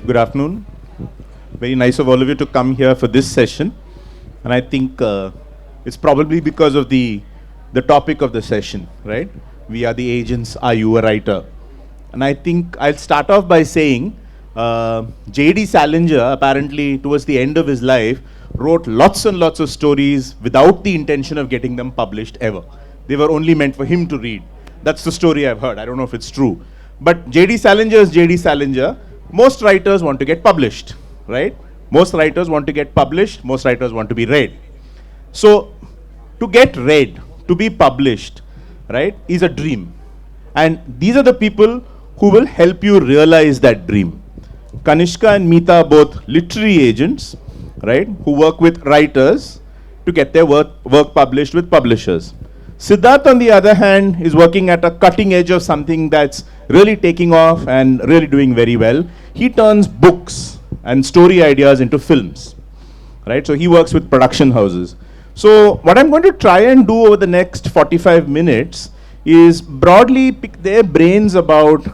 Good afternoon. Very nice of all of you to come here for this session. And I think it's probably because of the topic of the session, right? We are the agents, are you a writer? And I think I'll start off by saying J.D. Salinger, apparently towards the end of his life, wrote lots and lots of stories without the intention of getting them published ever. They were only meant for him to read. That's the story I've heard. I don't know if it's true. But J.D. Salinger is J.D. Salinger. Most writers want to get published, right? Most writers want to get published. Most writers want to be read. So, to get read, to be published, right, is a dream. And these are the people who will help you realize that dream. Kanishka and Mita are both literary agents, right, who work with writers to get their work published with publishers. Siddharth, on the other hand, is working at a cutting edge of something that's really taking off and really doing very well. He turns books and story ideas into films, right? So he works with production houses. So what I'm going to try and do over the next 45 minutes is broadly pick their brains about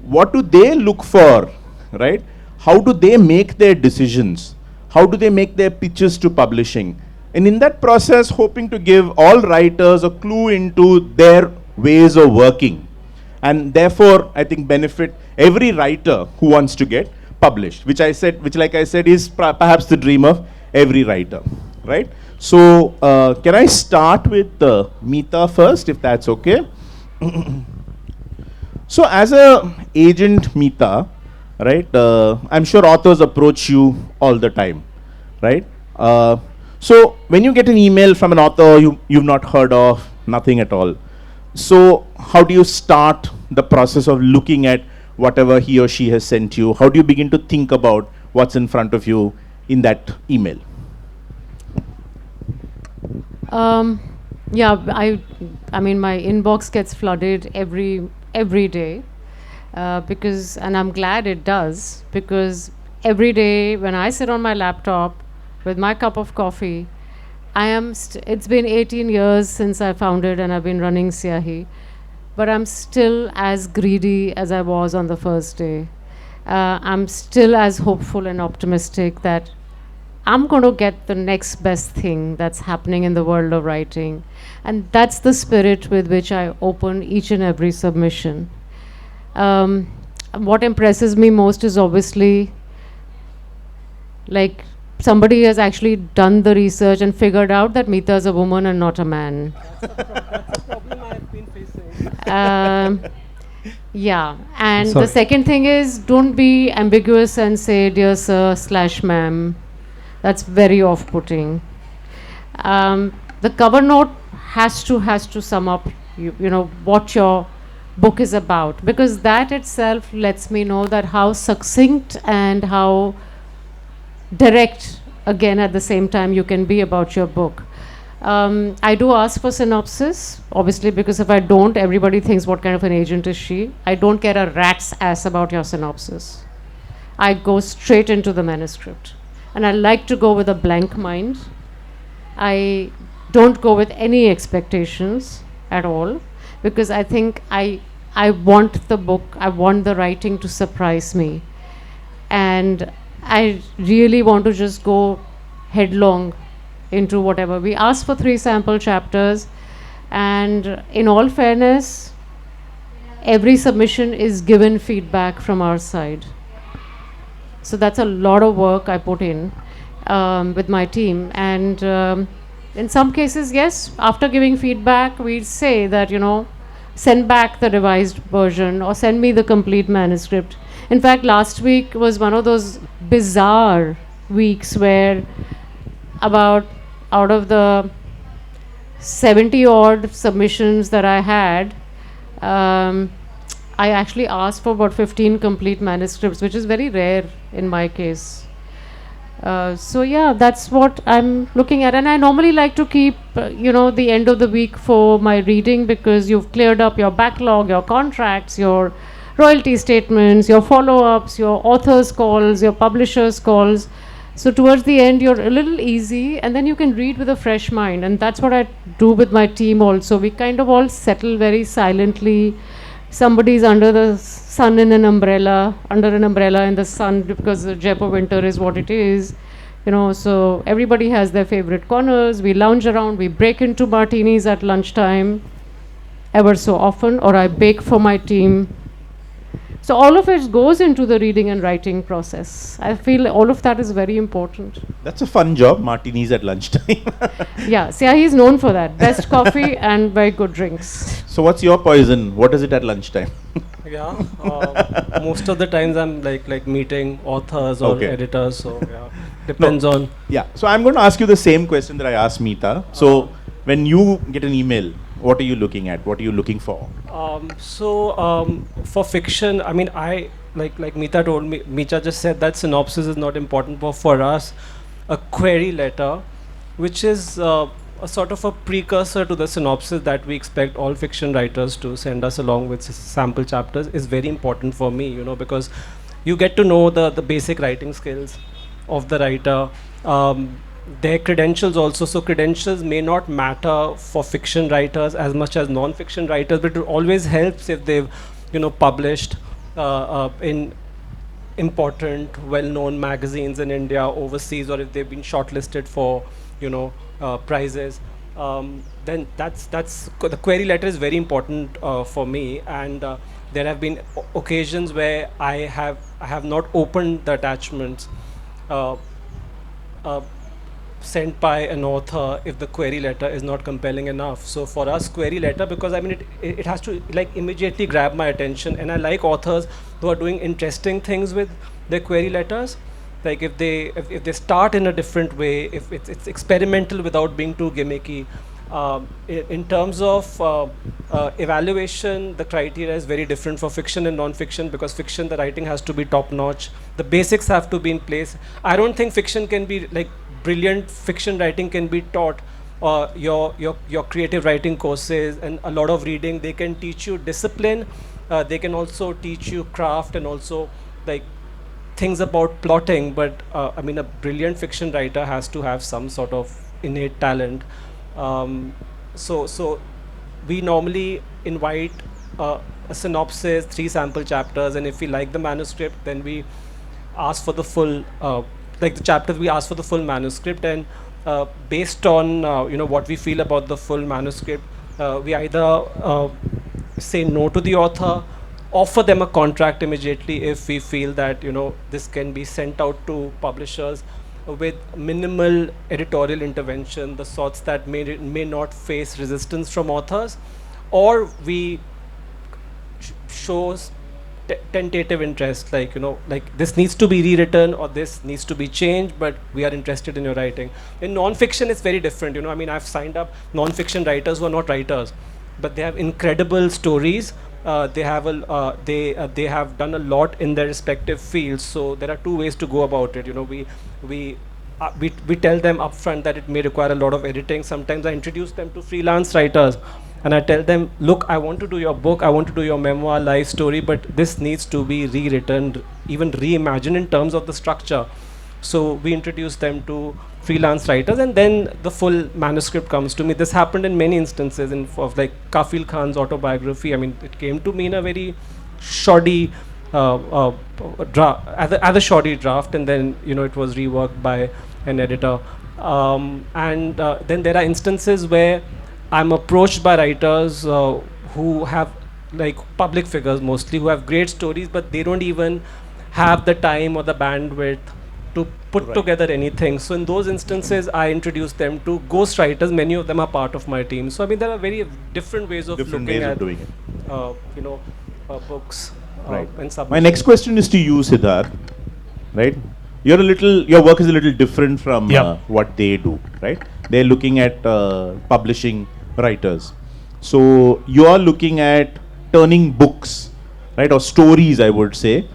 what do they look for, right? How do they make their decisions? How do they make their pitches to publishing? And in that process, hoping to give all writers a clue into their ways of working. And therefore, I think benefit every writer who wants to get published, which like I said, is perhaps the dream of every writer, right? So, can I start with Mita first, if that's okay? So, as a agent, Mita, right, I'm sure authors approach you all the time, right? So, when you get an email from an author you've not heard of, nothing at all. So, how do you start the process of looking at whatever he or she has sent you? How do you begin to think about what's in front of you in that email? Yeah, I mean, my inbox gets flooded every day because, and I'm glad it does, because every day when I sit on my laptop with my cup of coffee, it's been 18 years since I founded and I've been running Siahi, but I'm still as greedy as I was on the first day. I'm still as hopeful and optimistic that I'm going to get the next best thing that's happening in the world of writing. And that's the spirit with which I open each and every submission. What impresses me most is obviously like somebody has actually done the research and figured out that Mita is a woman and not a man. That's a problem I've been facing. Yeah, and Sorry. the second thing is don't be ambiguous and say dear sir / ma'am. That's very off-putting. The cover note has to sum up you know what your book is about, because that itself lets me know that how succinct and how direct again at the same time you can be about your book. I do ask for synopsis, obviously, because if I don't, everybody thinks what kind of an agent is she. I don't care a rat's ass about your synopsis. I go straight into the manuscript. And I like to go with a blank mind. I don't go with any expectations at all, because I think I want the book, I want the writing to surprise me. And I really want to just go headlong into whatever. We ask for 3 sample chapters, and in all fairness, every submission is given feedback from our side. So that's a lot of work I put in with my team. And in some cases, yes, after giving feedback, we say that, send back the revised version or send me the complete manuscript. In fact, last week was one of those bizarre weeks where about out of the 70 odd submissions that I had, I actually asked for about 15 complete manuscripts, which is very rare in my case. So yeah, that's what I'm looking at. And I normally like to keep, the end of the week for my reading, because you've cleared up your backlog, your contracts, your royalty statements, your follow-ups, your author's calls, your publisher's calls. So towards the end, you're a little easy, and then you can read with a fresh mind. And that's what I do with my team also. We kind of all settle very silently, somebody's under the sun in an umbrella, under an umbrella in the sun because the Jaipur winter is what it is. So everybody has their favorite corners. We lounge around, we break into martinis at lunchtime ever so often, or I bake for my team. So all of it goes into the reading and writing process. I feel all of that is very important. That's a fun job, martinis at lunchtime. Yeah, he's known for that. Best coffee and very good drinks. So what's your poison? What is it at lunchtime? Yeah, most of the times I'm like meeting authors or editors, so yeah, depends on. Yeah, so I'm going to ask you the same question that I asked Mita. So when you get an email, what are you looking at? What are you looking for? For fiction, I mean, I like Mita told me. Mita just said that synopsis is not important, but for us, a query letter, which is a sort of a precursor to the synopsis that we expect all fiction writers to send us along with sample chapters, is very important for me. Because you get to know the basic writing skills of the writer. Their credentials also. So credentials may not matter for fiction writers as much as non-fiction writers, but it always helps if they've, published in important, well-known magazines in India, overseas, or if they've been shortlisted for, prizes. Then that's the query letter is very important for me. And there have been occasions where I have not opened the attachments sent by an author if the query letter is not compelling enough. So for us, query letter, because I mean it has to immediately grab my attention, and I like authors who are doing interesting things with their query letters. Like if they start in a different way, if it's experimental without being too gimmicky. In terms of evaluation, the criteria is very different for fiction and non-fiction, because fiction, the writing has to be top-notch. The basics have to be in place. I don't think fiction can be brilliant fiction writing can be taught. Your creative writing courses and a lot of reading, they can teach you discipline. They can also teach you craft and also things about plotting. But I mean, a brilliant fiction writer has to have some sort of innate talent. So we normally invite a synopsis, 3 sample chapters, and if we like the manuscript, then we ask for the full the chapters, we ask for the full manuscript, and based on what we feel about the full manuscript, we either say no to the author, offer them a contract immediately if we feel that this can be sent out to publishers with minimal editorial intervention, the sorts that may not face resistance from authors, or we shows tentative interest, like this needs to be rewritten or this needs to be changed, but we are interested in your writing. In non-fiction, it's very different. I mean, I've signed up non-fiction writers who are not writers, but they have incredible stories. They have done a lot in their respective fields. So there are 2 ways to go about it. We tell them upfront that it may require a lot of editing. Sometimes I introduce them to freelance writers, and I tell them, look, I want to do your book, I want to do your memoir, life story, but this needs to be rewritten, even reimagined in terms of the structure. So we introduce them to freelance writers, and then the full manuscript comes to me. This happened in many instances of Kafil Khan's autobiography. I mean, it came to me in a very shoddy as a shoddy draft, and then it was reworked by an editor. And then there are instances where I'm approached by writers who have public figures mostly, who have great stories, but they don't even have the time or the bandwidth to put together anything. So in those instances, I introduce them to ghostwriters. Many of them are part of my team. So I mean, there are very different ways of looking at doing it. Books. Right. And submissions. My next question is to you, Siddharth. Right? Your work is a little different from what they do. Right? They're looking at publishing writers. So you are looking at turning books, right, or stories, I would say,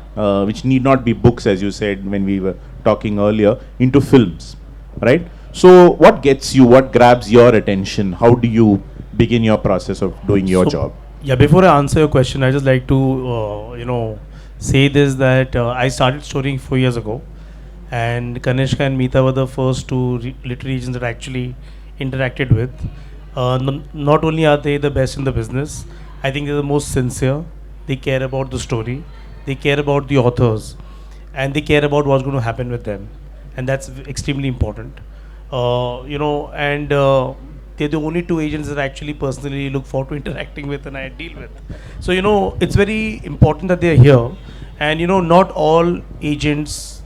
which need not be books, as you said when we were talking earlier, into films, right? So what gets you, what grabs your attention? How do you begin your process of doing your job? Yeah, before I answer your question, I just like to, say this, that I started storying 4 years ago, and Kanishka and Mita were the first 2 literary agents that I actually interacted with. Not only are they the best in the business, I think they're the most sincere, they care about the story, they care about the authors, and they care about what's going to happen with them, and that's extremely important. And they're the only two agents that I actually personally look forward to interacting with and I deal with. So it's very important that they're here, and not all agents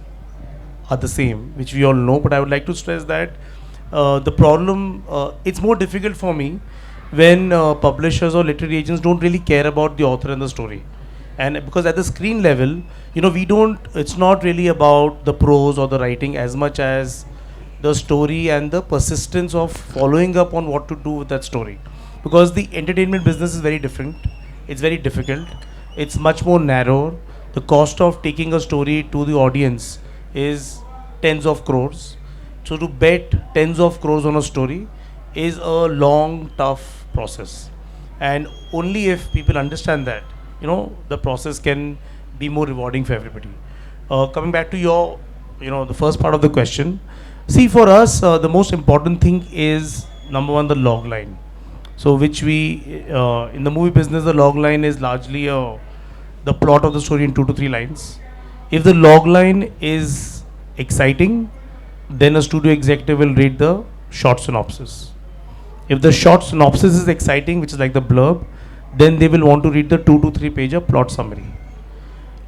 are the same, which we all know. But I would like to stress that the problem, it's more difficult for me when publishers or literary agents don't really care about the author and the story. And because at the screen level, it's not really about the prose or the writing as much as the story and the persistence of following up on what to do with that story. Because the entertainment business is very different, it's very difficult, it's much more narrow. The cost of taking a story to the audience is tens of crores. So to bet tens of crores on a story is a long, tough process. And only if people understand that, the process can be more rewarding for everybody. Coming back to your, the first part of the question. See, for us, the most important thing is number one, the log line. So, which we, in the movie business, the log line is largely the plot of the story in 2 to 3 lines. If the log line is exciting, then a studio executive will read the short synopsis. If the short synopsis is exciting, which is like the blurb, then they will want to read the 2 to 3 page of plot summary.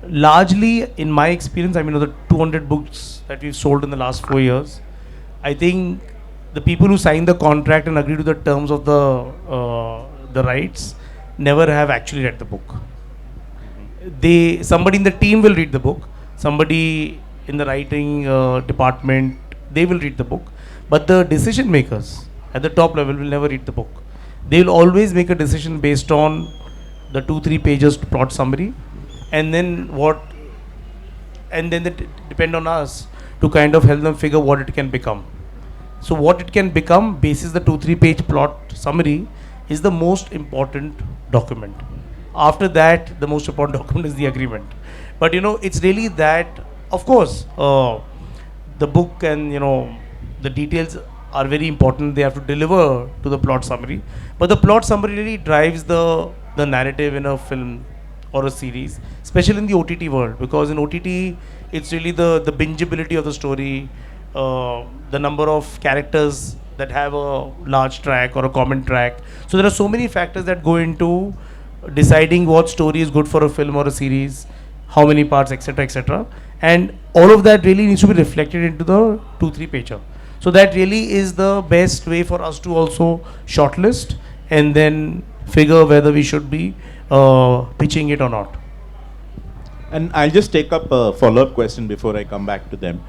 Largely, in my experience, the 200 books that we've sold in the last 4 years, I think the people who sign the contract and agree to the terms of the rights never have actually read the book. Somebody in the team will read the book, somebody in the writing department, they will read the book, but the decision makers at the top level will never read the book. They will always make a decision based on the 2-3 pages plot summary, and then they depend on us to kind of help them figure what it can become. So what it can become basis the 2-3 page plot summary is the most important document. After that, the most important document is the agreement. But it's really that, of course, the book and the details are very important. They have to deliver to the plot summary. But the plot summary really drives the narrative in a film or a series, especially in the OTT world, because in OTT, it's really the bingeability of the story, the number of characters that have a large track or a comment track. So there are so many factors that go into deciding what story is good for a film or a series, how many parts, etc., etc. And all of that really needs to be reflected into the 2-3 pager. So that really is the best way for us to also shortlist and then figure whether we should be pitching it or not. And I'll just take up a follow-up question before I come back to them.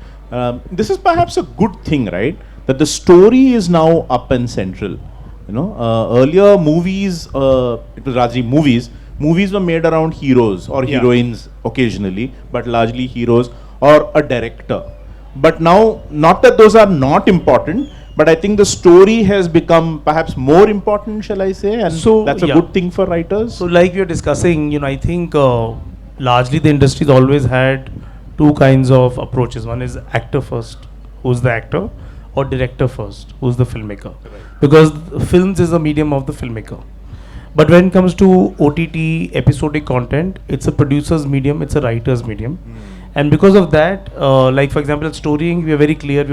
This is perhaps a good thing, right? That the story is now up and central. Earlier movies, it was largely movies. Movies were made around heroes or heroines occasionally, but largely heroes or a director. But now, not that those are not important, but I think the story has become perhaps more important, shall I say, and that's a good thing for writers. So like we are discussing, I think largely the industry has always had 2 kinds of approaches. One is actor first, who's the actor, or director first, who's the filmmaker. Right. Because films is a medium of the filmmaker. But when it comes to OTT episodic content, it's a producer's medium, it's a writer's medium. And because of that, like for example, at storying, we are very clear,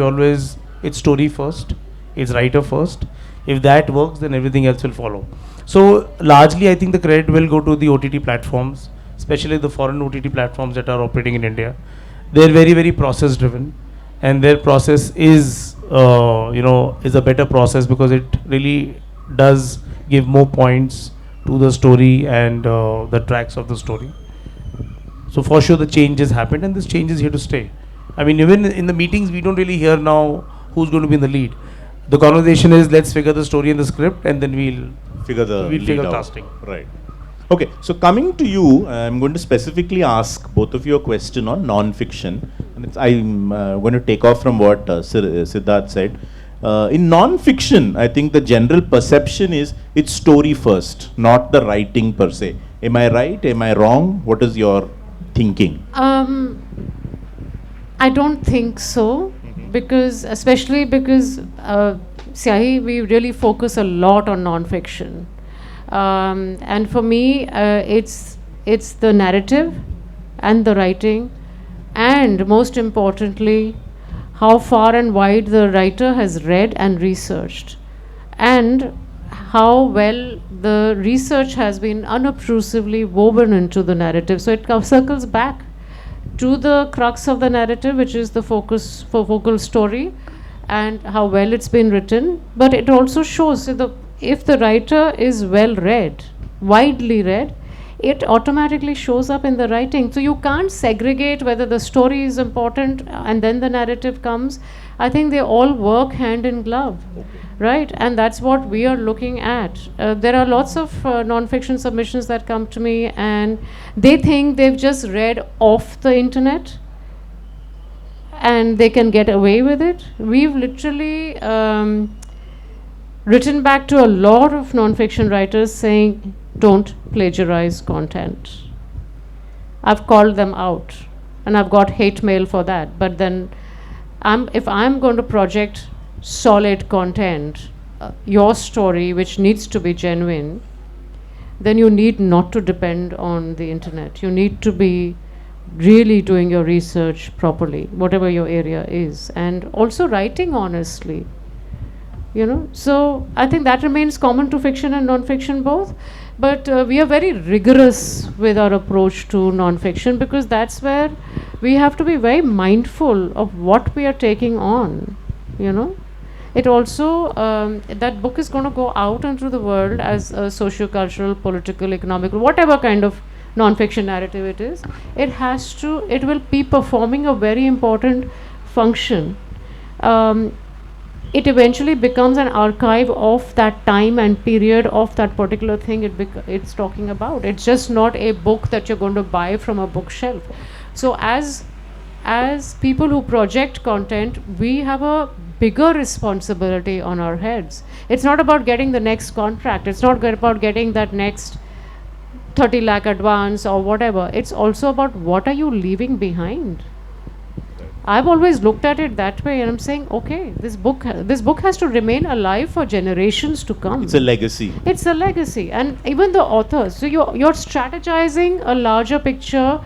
it's story first, it's writer first. If that works, then everything else will follow. So largely, I think the credit will go to the OTT platforms, especially the foreign OTT platforms that are operating in India. They're very, very process driven, and their process is, is a better process because it really does give more points to the story and the tracks of the story. So for sure the change has happened, and this change is here to stay. Even in the meetings, we don't really hear now who's going to be in the lead. The conversation is, let's figure the story in the script, and then we'll figure casting. Right. Okay, so coming to you, I'm going to specifically ask both of you a question on non-fiction. And I'm going to take off from what Siddharth said. In non-fiction, I think the general perception is it's story first, not the writing per se. Am I right? Am I wrong? What is your thinking? I don't think so, especially because Siahi, we really focus a lot on non-fiction. And for me, it's it's the narrative and the writing, and most importantly, how far and wide the writer has read and researched, and how well the research has been unobtrusively woven into the narrative. So it circles back to the crux of the narrative, which is the focus for focal story, and how well it's been written. But it also shows if the writer is well read, widely read, it automatically shows up in the writing. So you can't segregate whether the story is important and then the narrative comes. I think they all work hand in glove, right? And that's what we are looking at. There are lots of non-fiction submissions that come to me, and they think they've just read off the internet and they can get away with it. We've literally written back to a lot of non-fiction writers saying, don't plagiarize content. I've called them out, and I've got hate mail for that. But then, if I'm going to project solid content, your story, which needs to be genuine, then you need not to depend on the internet. You need to be really doing your research properly, whatever your area is, and also writing honestly. So I think that remains common to fiction and non-fiction both. But we are very rigorous with our approach to non-fiction, because that's where we have to be very mindful of what we are taking on. It also, that book is going to go out into the world as a socio-cultural, political, economic, whatever kind of non-fiction narrative it is. It will be performing a very important function. It eventually becomes an archive of that time and period of that particular thing it's talking about. It's just not a book that you're going to buy from a bookshelf. So as people who project content, we have a bigger responsibility on our heads. It's not about getting the next contract. It's not about getting that next 30 lakh advance or whatever. It's also about what are you leaving behind. I've always looked at it that way, and I'm saying, okay, this book has to remain alive for generations to come. It's a legacy. It's a legacy, and even the authors. So you're strategizing a larger picture,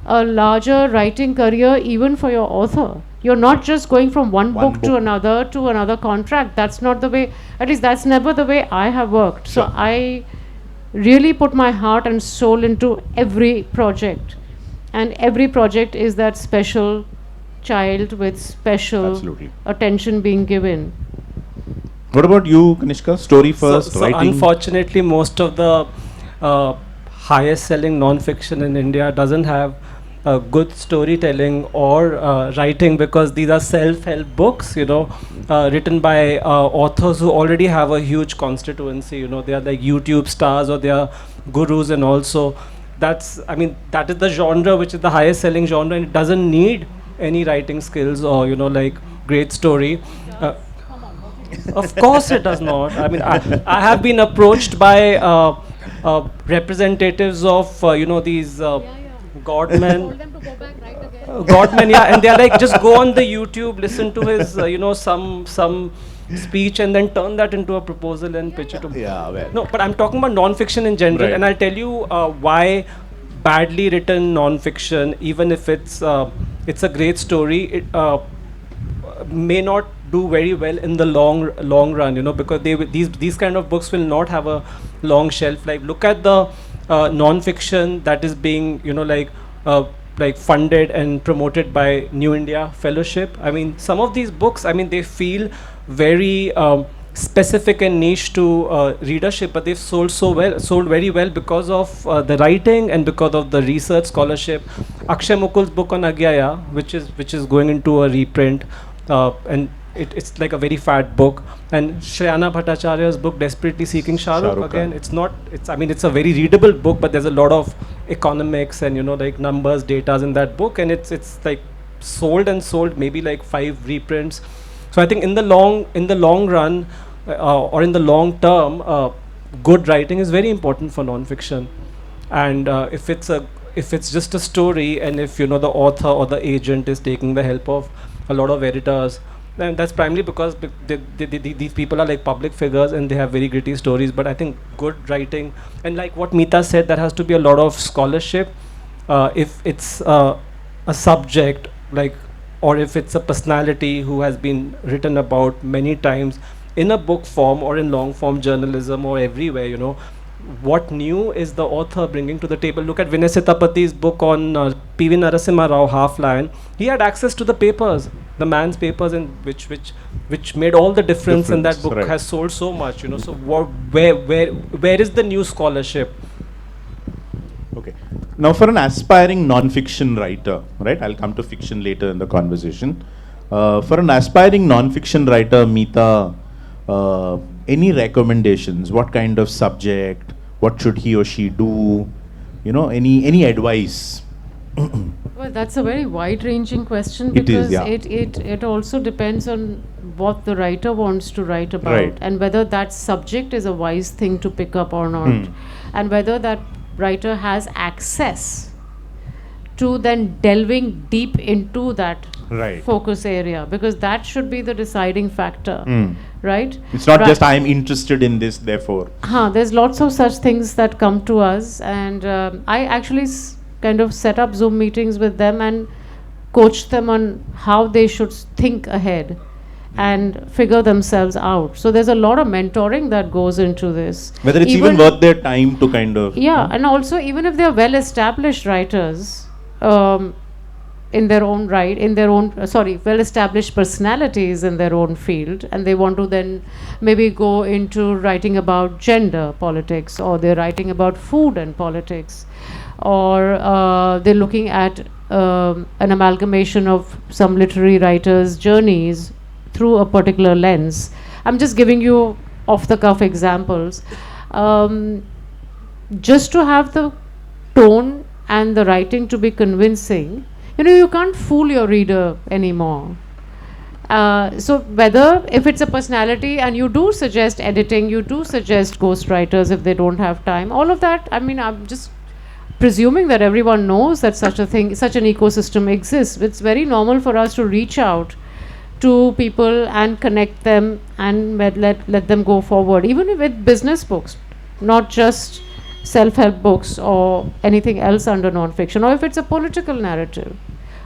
a larger writing career, even for your author. You're not just going from one book to another contract. That's not the way. At least that's never the way I have worked. Sure. So I really put my heart and soul into every project, and every project is that special child with special Absolutely. attention being given. What about you, Kanishka? Story first, so writing? Unfortunately, most of the highest selling non-fiction in India doesn't have good storytelling or writing, because these are self-help books, written by authors who already have a huge constituency. They are like YouTube stars, or they are gurus, and also that is the genre which is the highest selling genre, and it doesn't need any writing skills or like great story. Of course it does not. I have been approached by representatives of these godmen. Godmen, yeah, and they are like, just go on the YouTube, listen to his some speech, and then turn that into a proposal and pitch it to. Yeah, well. No, but I'm talking about non-fiction in general, Right. and I'll tell you why badly written non-fiction, even if it's a great story, it may not do very well in the long run, because these kind of books will not have a long shelf life. Look at the non-fiction that is being like funded and promoted by New India Fellowship. Some of these books, they feel very specific and niche to readership, but they've sold very well because of the writing and because of the research scholarship. Akshay Mukul's book on Agyaya, which is going into a reprint, and it's like a very fat book. And Shreyana Bhattacharya's book Desperately Seeking Shah Rukh, again, it's a very readable book, but there's a lot of economics and like numbers, datas in that book, and it's like sold maybe like 5 reprints. So I think in the long run, or in the long term, good writing is very important for non-fiction. And if it's just a story, and if the author or the agent is taking the help of a lot of editors, And that's primarily because these people are like public figures and they have very gritty stories. But I think good writing, and like what Mita said, there has to be a lot of scholarship. If it's a subject, like, or if it's a personality who has been written about many times in a book form or in long form journalism or everywhere, what new is the author bringing to the table? Look at Vinay Sitapati's book on P.V. Narasimha Rao, Half Lion. He had access to the papers, the man's papers, and which made all the difference, and that book right. has sold so much. So where is the new scholarship? Okay. Now, for an aspiring non-fiction writer, right? I'll come to fiction later in the conversation. For an aspiring non-fiction writer, Mita, any recommendations? What kind of subject? What should he or she do? Any advice? Well, that's a very wide-ranging question It is, because yeah. it also depends on what the writer wants to write about, Right. and whether that subject is a wise thing to pick up or not, and whether that writer has access to then delving deep into that Right. focus area, because that should be the deciding factor, right? It's not Right. just I'm interested in this, therefore. There's lots of such things that come to us, and I actually kind of set up Zoom meetings with them and coach them on how they should think ahead and figure themselves out. So there's a lot of mentoring that goes into this. Whether it's even worth their time to kind of. Yeah, and also even if they're well-established writers, in their own right, well-established personalities in their own field, and they want to then maybe go into writing about gender politics, or they're writing about food and politics, or they're looking at an amalgamation of some literary writers' journeys through a particular lens. I'm just giving you off-the-cuff examples. Just to have the tone and the writing to be convincing, you can't fool your reader anymore. So whether if it's a personality, and you do suggest editing, you do suggest ghostwriters if they don't have time, all of that, I'm just presuming that everyone knows that such an ecosystem exists. It's very normal for us to reach out to people and connect them and let them go forward, even with business books, not just self-help books or anything else under non-fiction, or if it's a political narrative.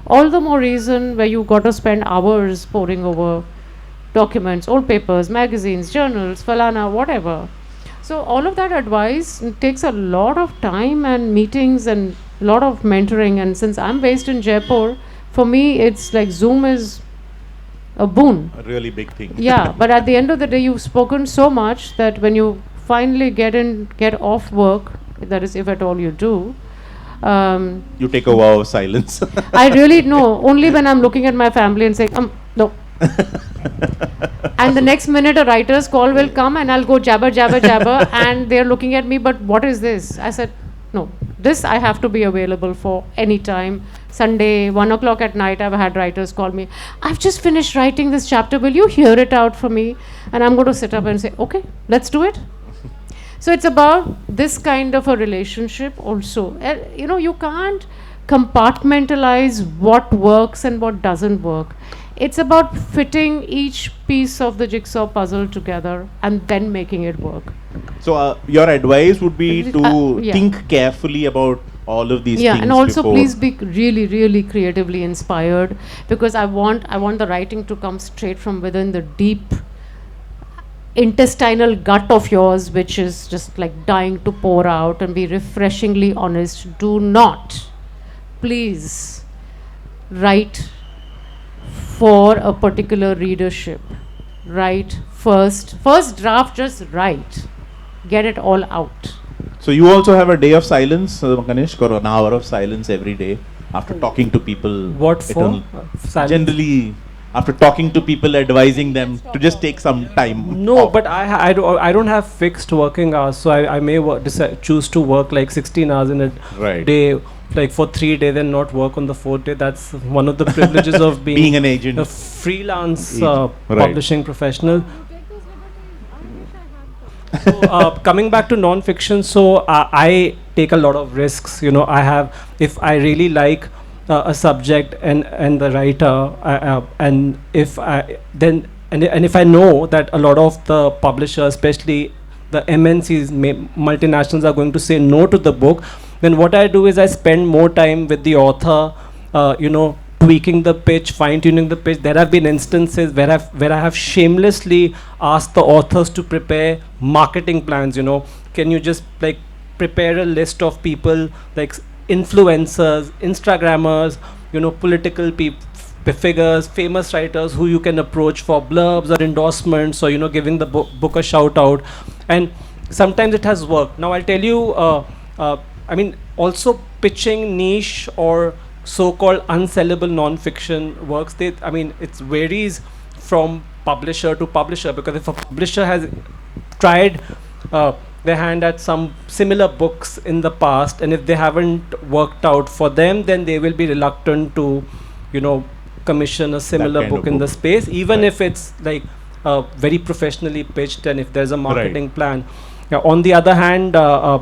All the more reason where you got to spend hours poring over documents, old papers, magazines, journals, falana, whatever. So all of that advice takes a lot of time and meetings and a lot of mentoring. And since I'm based in Jaipur, for me it's like Zoom is a boon. A really big thing. Yeah, but at the end of the day, you've spoken so much that when you finally get off work, that is if at all you do, You take a vow of silence. I really know only when I'm looking at my family and saying, no. And the next minute a writer's call will come and I'll go jabber, and they're looking at me, but what is this? I said, no, this I have to be available for any time. Sunday, 1 o'clock at night, I've had writers call me, I've just finished writing this chapter, will you hear it out for me? And I'm going to sit up and say, okay, let's do it. So it's about this kind of a relationship also. You can't compartmentalize what works and what doesn't work. It's about fitting each piece of the jigsaw puzzle together and then making it work. So your advice would be to yeah. think carefully about all of these Yeah, things and also before. please be really, really creatively inspired, because I want the writing to come straight from within the deep intestinal gut of yours, which is just like dying to pour out, and be refreshingly honest. Do not, please, write for a particular readership. Write first draft, just write. Get it all out. So you also have a day of silence, Kanishka, or an hour of silence every day after talking to people. What for? Silence? Generally, after talking to people, advising them to just take some time. No, off. but I don't have fixed working hours, so I may choose to work like 16 hours in a Right. day, like for 3 days, then not work on the 4th day. That's one of the privileges of being an agent. a freelance Right. publishing professional. So, coming back to non-fiction, so I take a lot of risks. If I really like a subject and the writer, and if I then and if I know that a lot of the publishers, especially the MNCs, multinationals, are going to say no to the book, then what I do is I spend more time with the author, tweaking the pitch, fine-tuning the pitch. There have been instances where I have shamelessly asked the authors to prepare marketing plans. Can you just like prepare a list of people like influencers, Instagrammers, political figures, famous writers who you can approach for blurbs or endorsements, or giving the book a shout out. And sometimes it has worked. Now I'll tell you, also pitching niche or so-called unsellable non-fiction works. It varies from publisher to publisher, because if a publisher has tried their hand at some similar books in the past, and if they haven't worked out for them, then they will be reluctant to commission a similar book in the space, even if it's like very professionally pitched and if there's a marketing plan. On the other hand, I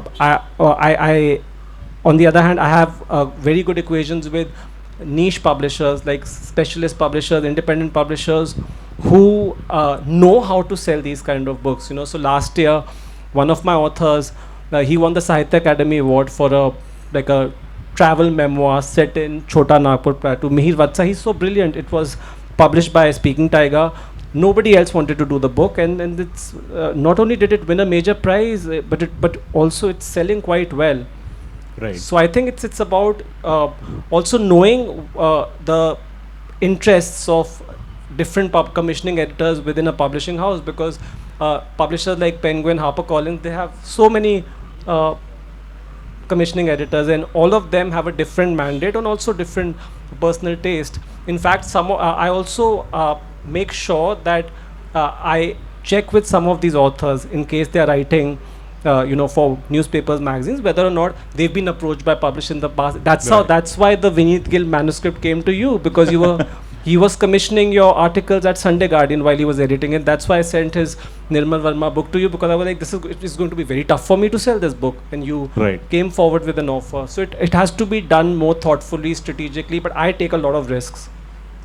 have very good equations with niche publishers, like specialist publishers, independent publishers, who know how to sell these kind of books. So last year, one of my authors, he won the Sahitya Academy Award for a travel memoir set in Chota Nagpur prior to Mihir Vatsa. He's so brilliant. It was published by Speaking Tiger. Nobody else wanted to do the book, and it's not only did it win a major prize, but also it's selling quite well. Right. So I think it's about also knowing the interests of different commissioning editors within a publishing house, because publishers like Penguin, HarperCollins, they have so many commissioning editors, and all of them have a different mandate and also different personal taste. In fact, I also make sure that I check with some of these authors in case they are writing for newspapers, magazines, whether or not they've been approached by publishers in the past. That's why the Vineet Gill manuscript came to you, because he was commissioning your articles at Sunday Guardian while he was editing it. That's why I sent his Nirmal Verma book to you, because I was like, it's going to be very tough for me to sell this book, and you came forward with an offer. So it has to be done more thoughtfully, strategically, but I take a lot of risks.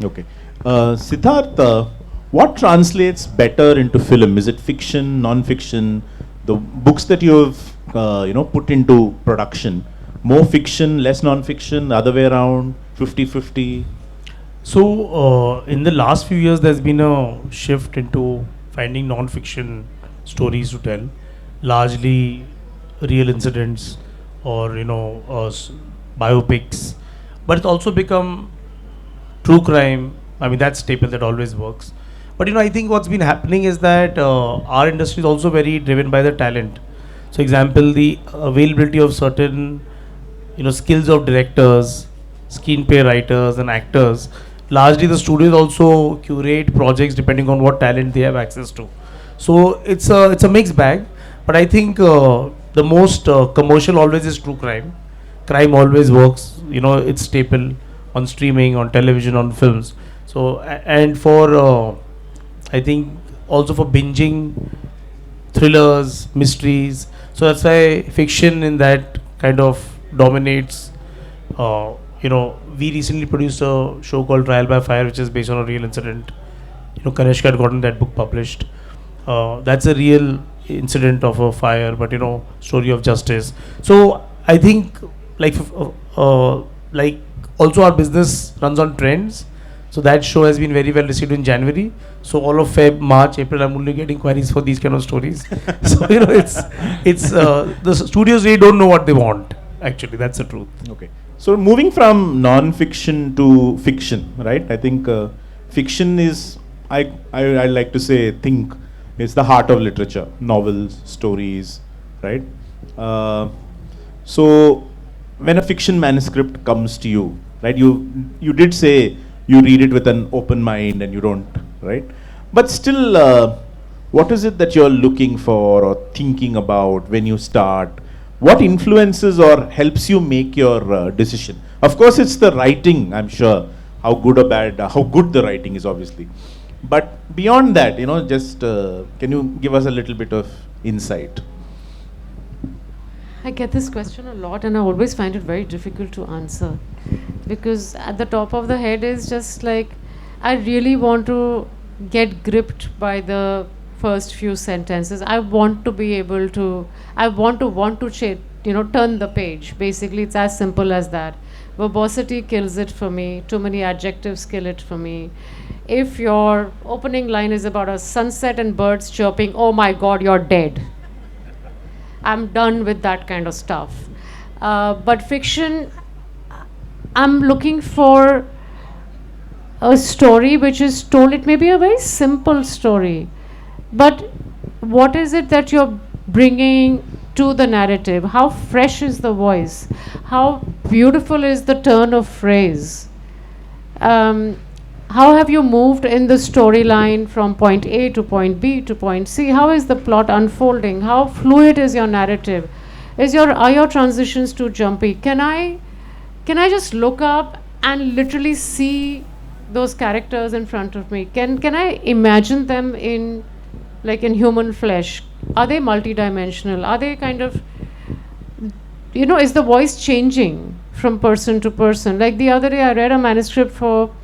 Okay. Siddharth, what translates better into film? Is it fiction, non-fiction? The books that you have put into production, more fiction, less non-fiction, other way around, 50-50? So in the last few years, there's been a shift into finding non-fiction stories to tell, largely real incidents or biopics, but it's also become true crime. That's staple that always works. But I think what's been happening is that our industry is also very driven by the talent. So example, the availability of certain skills of directors, screenplay writers and actors. Largely the studios also curate projects depending on what talent they have access to. So it's a mixed bag, but I think the most commercial always is true crime. Crime always works, it's staple on streaming, on television, on films. So and for I think also for binging, thrillers, mysteries. So that's why fiction in that kind of dominates. We recently produced a show called Trial by Fire, which is based on a real incident. Kanishka had gotten that book published. That's a real incident of a fire, but story of justice. So I think like also our business runs on trends. So that show has been very well received in January. So all of Feb, March, April, I'm only getting queries for these kind of stories. So it's the studios really don't know what they want. Actually, that's the truth. Okay. So moving from non-fiction to fiction, right? I think fiction is, I like to say, it's the heart of literature. Novels, stories, right? So when a fiction manuscript comes to you, right? You did say you read it with an open mind and you don't, right? But still, what is it that you're looking for or thinking about when you start? What influences or helps you make your decision? Of course, it's the writing, I'm sure, how good or bad, how good the writing is, obviously. But beyond that, just can you give us a little bit of insight? I get this question a lot, and I always find it very difficult to answer because at the top of the head is just like I really want to get gripped by the first few sentences. I want to be able to. I want to turn the page. Basically, it's as simple as that. Verbosity kills it for me. Too many adjectives kill it for me. If your opening line is about a sunset and birds chirping, oh my God, you're dead. I'm done with that kind of stuff. But fiction, I'm looking for a story which is told. It may be a very simple story, but what is it that you're bringing to the narrative? How fresh is the voice? How beautiful is the turn of phrase? How have you moved in the storyline from point A to point B to point C? How is the plot unfolding? How fluid is your narrative? Are your transitions too jumpy? Can I just look up and literally see those characters in front of me? Can I imagine them in human flesh? Are they multidimensional? Are they kind of, is the voice changing from person to person? Like the other day I read a manuscript for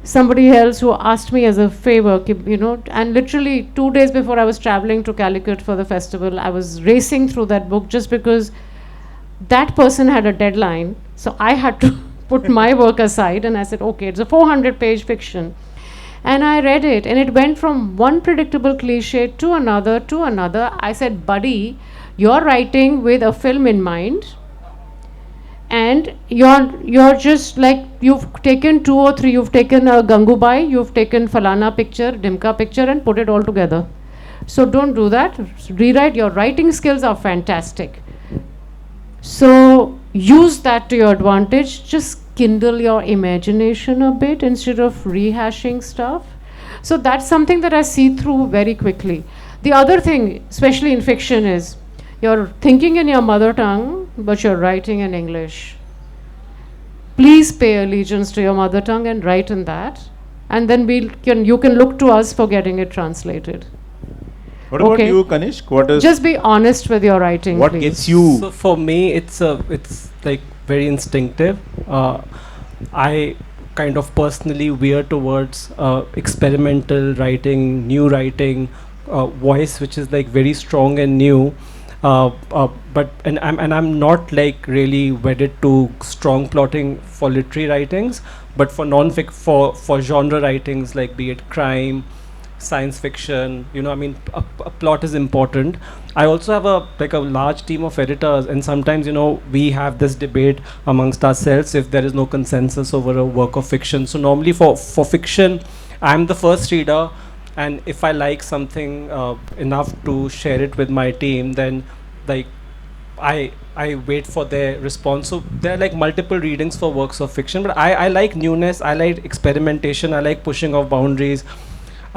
somebody else who asked me as a favor, and literally 2 days before I was traveling to Calicut for the festival, I was racing through that book just because that person had a deadline. So I had to put my work aside and I said, okay, it's a 400-page fiction. And I read it and it went from one predictable cliche to another to another. I said, buddy, you're writing with a film in mind. And you're just like, you've taken 2 or 3, you've taken a Gangubai, you've taken Falana picture, Dimka picture and put it all together. So don't do that. Rewrite. Your writing skills are fantastic. So use that to your advantage. Just kindle your imagination a bit instead of rehashing stuff. So that's something that I see through very quickly. The other thing, especially in fiction, is you're thinking in your mother tongue, but you're writing in English. Please pay allegiance to your mother tongue and write in that. And then you can look to us for getting it translated. What about you, Kanishk? Just be honest with your writing. What please. Gets you? So for me, it's like very instinctive. I kind of personally veer towards experimental writing, new writing, voice which is like very strong and new. But I'm not like really wedded to strong plotting for literary writings, but for for genre writings, like be it crime, science fiction, a plot is important. I also have a large team of editors, and sometimes we have this debate amongst ourselves if there is no consensus over a work of fiction. So normally for fiction, I'm the first reader, and if I like something enough to share it with my team, then like I wait for their response. So there are like multiple readings for works of fiction, but I like newness, I like experimentation, I like pushing of boundaries.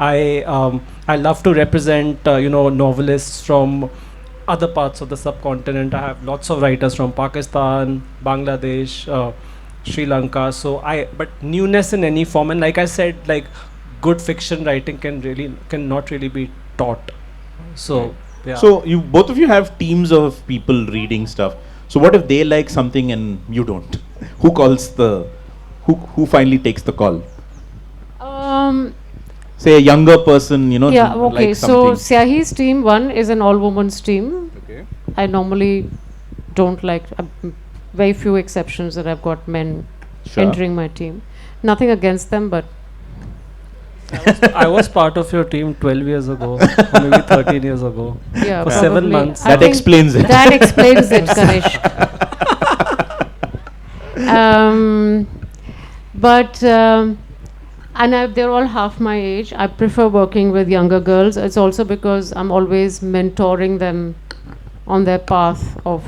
I love to represent novelists from other parts of the subcontinent. I have lots of writers from Pakistan, Bangladesh, Sri Lanka. But newness in any form, and like I said, like good fiction writing can not really be taught. So yeah. So both of you have teams of people reading stuff. So what if they like something and you don't? Who finally takes the call? Say a younger person, Yeah, okay. likes So something. Syahi's team 1 is an all-women's team. Okay. I normally don't like, very few exceptions that I've got men Sure. entering my team. Nothing against them, but I was part of your team 12 years ago, or maybe 13 years ago. yeah, For 7 probably. months. I That think explains it. That explains it, Kanishk. And they're all half my age. I prefer working with younger girls. It's also because I'm always mentoring them on their path of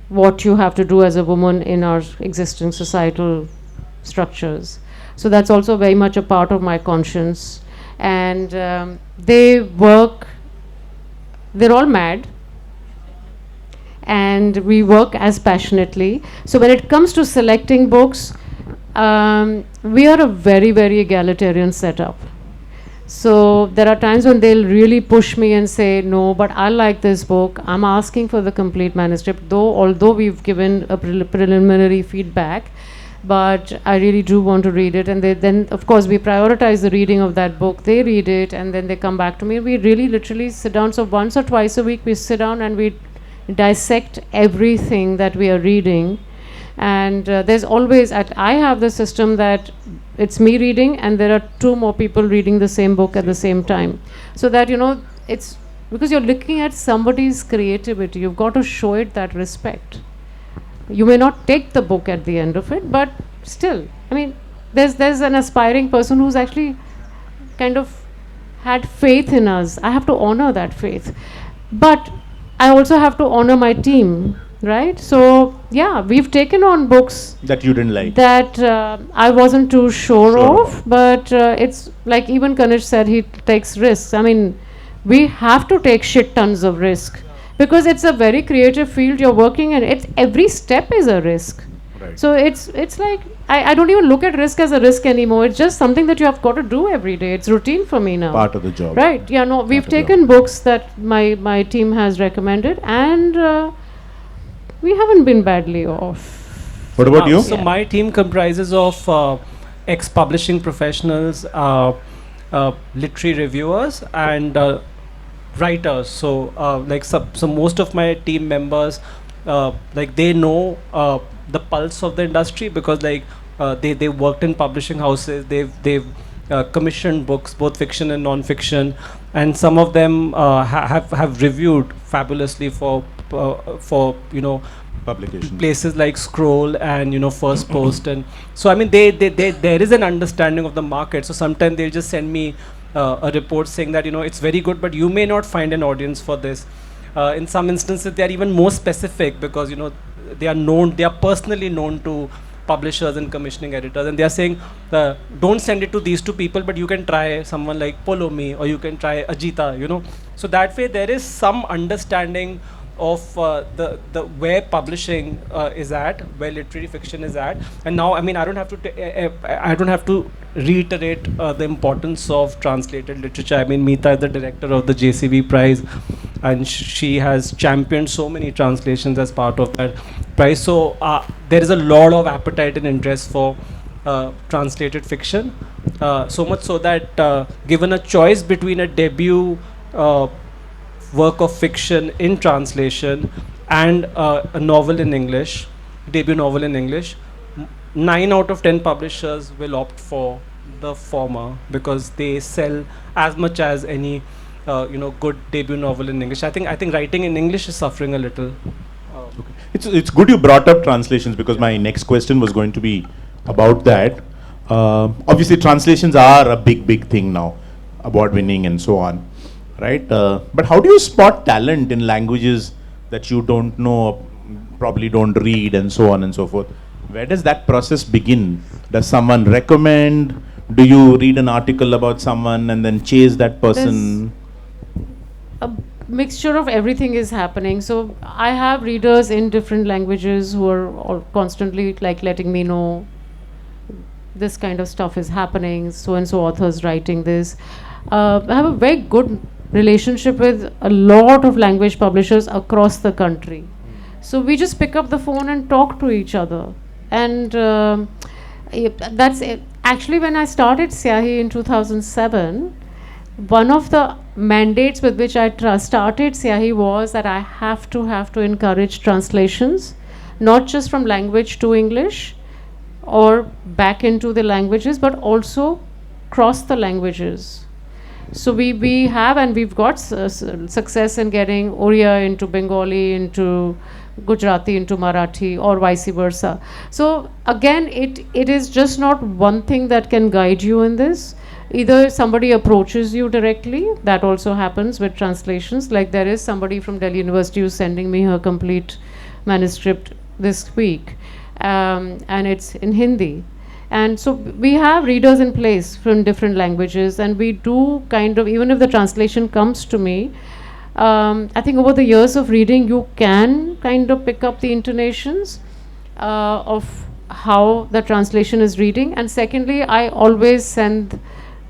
what you have to do as a woman in our existing societal structures. So that's also very much a part of my conscience. And they're all mad. And we work as passionately. So when it comes to selecting books, we are a very, very egalitarian setup. So there are times when they'll really push me and say, no, but I like this book. I'm asking for the complete manuscript, although we've given a preliminary feedback, but I really do want to read it. And then, of course, we prioritize the reading of that book. They read it, and then they come back to me. We really literally sit down. So once or twice a week, we sit down and we dissect everything that we are reading. And there's always, I have the system that it's me reading and there are two more people reading the same book at the same time. So that, it's because you're looking at somebody's creativity. You've got to show it that respect. You may not take the book at the end of it, but still, I mean, there's an aspiring person who's actually kind of had faith in us. I have to honor that faith. But I also have to honor my team, right? So, yeah, we've taken on books that you didn't like. That I wasn't too sure of, but it's like even Kanish said, he takes risks. I mean, we have to take shit tons of risk because it's a very creative field you're working in. It's every step is a risk. Right. So it's like I don't even look at risk as a risk anymore. It's just something that you have got to do every day. It's routine for me now. Part of the job. Right. Yeah. No. We've taken books that my team has recommended, and we haven't been badly off. What about you? So my team comprises of ex-publishing professionals, literary reviewers, and writers. So so most of my team members, they know the pulse of the industry because they worked in publishing houses. They've commissioned books, both fiction and non-fiction, and some of them have reviewed fabulously for Publication. places like Scroll and First Post. And so I mean there is an understanding of the market. So sometimes they'll just send me a report saying that it's very good, but you may not find an audience for this. In some instances they are even more specific because they are personally known to publishers and commissioning editors, and they are saying don't send it to these two people, but you can try someone like Polomi, or you can try Ajita. So that way there is some understanding of the where publishing is at, where literary fiction is at. And now I mean I don't have to reiterate the importance of translated literature. I mean, Mita is the director of the JCV prize, and she has championed so many translations as part of that prize. So there is a lot of appetite and interest for translated fiction, so much so that given a choice between a debut work of fiction in translation and a novel in English, debut novel in English, 9 out of 10 publishers will opt for the former because they sell as much as any good debut novel in English. I think writing in English is suffering a little. Okay. It's good you brought up translations because my next question was going to be about that. Obviously translations are a big thing now, award winning and so on, right? But how do you spot talent in languages that you don't know, probably don't read, and so on and so forth? Where does that process begin? Does someone recommend? Do you read an article about someone and then chase that person? A mixture of everything is happening. So I have readers in different languages who are all constantly letting me know this kind of stuff is happening, so and so author's writing this. I have a very good relationship with a lot of language publishers across the country. So we just pick up the phone and talk to each other. And that's it. Actually, when I started Syahi in 2007, one of the mandates with which I started Syahi was that I have to encourage translations, not just from language to English or back into the languages, but also cross the languages. So we have, and we've got success in getting Oriya into Bengali, into Gujarati, into Marathi, or vice versa. So again, it is just not one thing that can guide you in this. Either somebody approaches you directly, that also happens with translations. Like there is somebody from Delhi University who's sending me her complete manuscript this week, and it's in Hindi. And so we have readers in place from different languages, and we do kind of, even if the translation comes to me, I think over the years of reading, you can kind of pick up the intonations of how the translation is reading. And secondly, I always send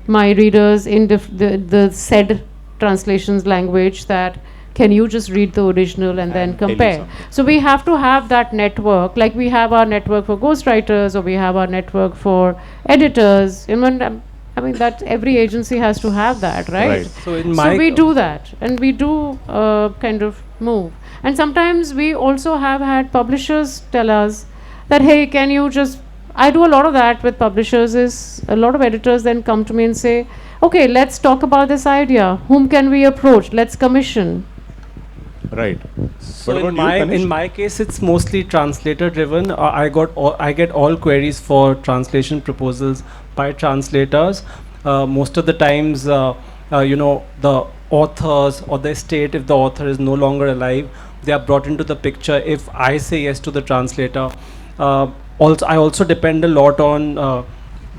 my readers in the said translations language that can you just read the original and then tell you compare. something. So we have to have that network, like we have our network for ghostwriters, or we have our network for editors. I mean that every agency has to have that, right? Right. So in So my we do that, and we do kind of move. And sometimes we also have had publishers tell us that, hey, can you just, I do a lot of that with publishers, is a lot of editors then come to me and say, okay, let's talk about this idea. Whom can we approach? Let's commission. Right. So What in about you, Kanish? in my case, it's mostly translator driven. I get all queries for translation proposals by translators. Most of the times, the authors or the estate, if the author is no longer alive, they are brought into the picture. If I say yes to the translator, I also depend a lot on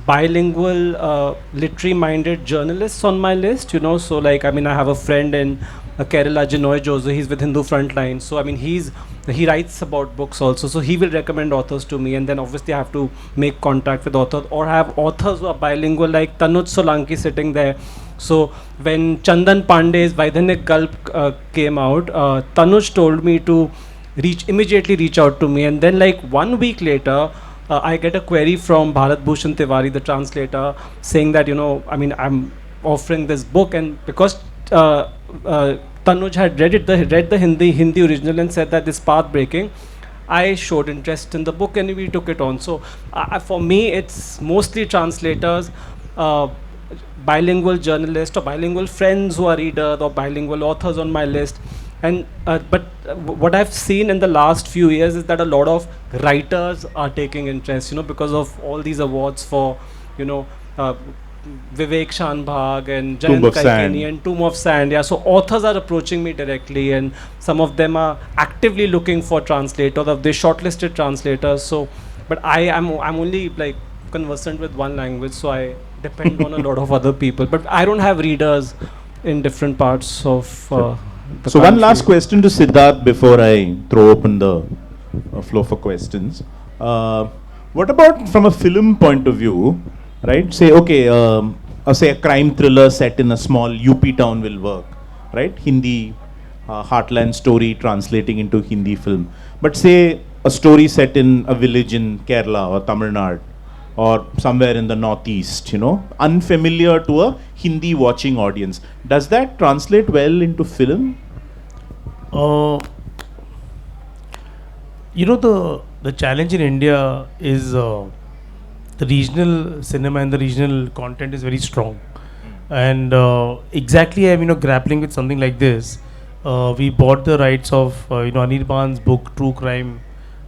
bilingual, literary-minded journalists on my list. So like, I mean, I have a friend in Kerala, Jinoy Jozo. He's with Hindu Frontline. So I mean, he writes about books also. So he will recommend authors to me, and then obviously I have to make contact with authors or have authors who are bilingual, like Tanuj Solanki sitting there. So when Chandan Pandey's Vaidhanik Gulp came out, Tanuj told me to immediately reach out to me, and then like 1 week later, I get a query from Bharat Bhushan Tiwari, the translator, saying that I'm offering this book, and because Tanuj had read the Hindi original and said that this path breaking, I showed interest in the book and we took it on. So for me, it's mostly translators, bilingual journalists or bilingual friends who are readers or bilingual authors on my list. And what I've seen in the last few years is that a lot of writers are taking interest, because of all these awards for, Vivek Shanbhag and Tomb Jayant of Sand. Kaikeni and Tomb of Sand. Yeah, so authors are approaching me directly, and some of them are actively looking for translators. They shortlisted translators. So, but I'm only like conversant with one language, so I depend on a lot of other people. But I don't have readers in different parts of. The So one country. last question to Siddharth before I throw open the floor for questions. What about from a film point of view, right? Say, okay, say a crime thriller set in a small UP town will work, right? Hindi, heartland story translating into Hindi film. But say a story set in a village in Kerala or Tamil Nadu or somewhere in the northeast, unfamiliar to a Hindi watching audience. Does that translate well into film? The challenge in India is the regional cinema and the regional content is very strong. And exactly, I'm grappling with something like this. We bought the rights of Anirban's book, True Crime,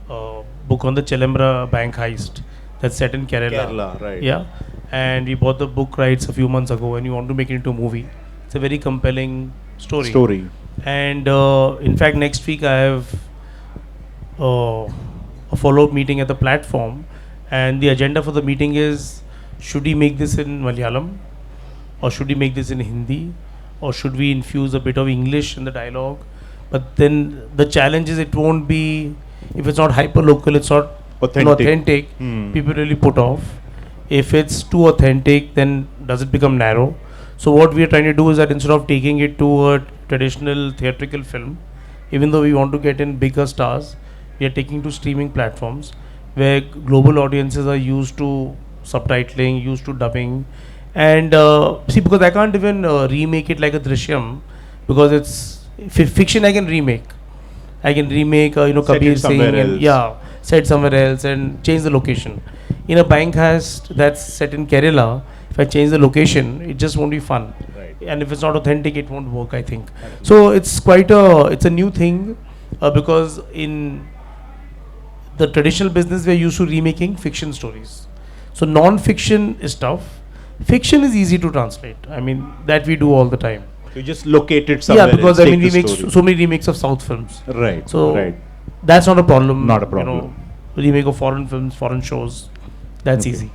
book on the Chelembra bank heist that's set in Kerala. Kerala, right. Yeah, and we bought the book rights a few months ago, and we want to make it into a movie. It's a very compelling story. And in fact, next week I have a follow-up meeting at the platform, and the agenda for the meeting is: should we make this in Malayalam, or should we make this in Hindi, or should we infuse a bit of English in the dialogue? But then the challenge is, it won't be, if it's not hyper-local, it's not authentic. People really put off. If it's too authentic, then does it become narrow? So what we are trying to do is that instead of taking it to a traditional theatrical film, even though we want to get in bigger stars, we are taking to streaming platforms where global audiences are used to subtitling, used to dubbing. And see, because I can't even remake it like a Drishyam, because it's fiction. I can remake. Kabir Singh, and set somewhere else and change the location. In a bank heist that's set in Kerala, if I change the location, it just won't be fun. Right. And if it's not authentic, it won't work, I think. So it's it's a new thing, because in the traditional business we're used to remaking fiction stories. So non-fiction is tough. Fiction is easy to translate. I mean, that we do all the time. You just locate it somewhere. Yeah, because else, we take the make story. so many remakes of South films. Right. So right. that's not a problem. Not a problem. Remake of foreign films, foreign shows, that's Okay. easy.